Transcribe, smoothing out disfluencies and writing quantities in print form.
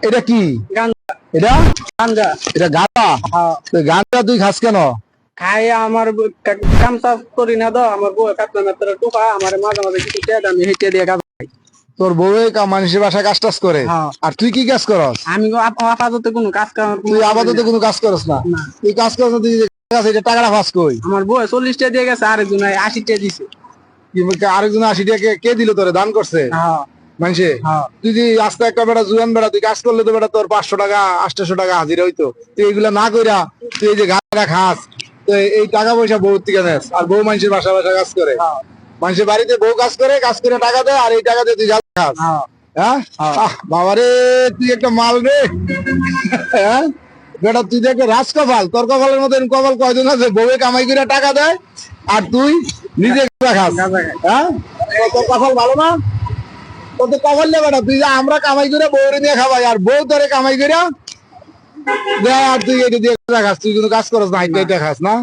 এটা কি? এটা গাঞ্জা। এটা গাঁজা? গাঁজা তুই খাস কেন? খাই আমার কাম কাজ করি না তো, আমার বউ কাটনা মাত্র টুকা আমার মাঝে মাঝে কিছু টেদ আমি হেঁটে দিয়ে গাঁজা খাই। তোর বউ মানুষের বাসায় কাজ টাজ করে, আর তুই কি কাজ করস? আমি আপাতত কোনো কাজ কাম তুই আপাতত কোনো কাজ করস না? তুই কাজ করস না, তুই টাকাটা ফাঁস কই? আমার বউ 40 টাকা দিয়ে গেছে, আরেকজন 80 টাকা দিছে। আরেকজন 80 টাকা কে দিল তোরে? দান করছে মানুষে? তুই যে আস্তে একটা বেটা জুয়ান বেটা, তুই কাজ করলে তো বেটা তোর 500 টাকা 800 টাকা হাজিরা হইতো। তুই এগুলা না কইরা তুই এই যে গাঁজা খাস, তো এই টাকা পয়সা বউ থেকে নেস, আর বউ মানুষের বাসা বাসা কাজ করে। মানুষের বাড়িতে বউ কাজ করে টাকা দেয়, আর এই টাকা দিয়ে তুই গাঁজা খাস। হ্যাঁ বাবারে, তুই একটা মাল রে। হ্যাঁ বেটা, তুই তো একটা রাজকপাল। তোর কপালের মতো কপাল কয়জন আছে? বউয়ে কামাই করে টাকা দেয়, আর তুই নিজে খাস। হ্যাঁ, তোর কপাল ভালো না? তোর তো কপাল নেই বেটা। তুই যে আমরা কামাই করে বউরে নিয়ে খাবাই, আর বউ তোরে কামাই করে দেয়, আর তুই এটা দিয়ে খাস। তুই কিন্তু কাজ করস না, হাইটা খাস না।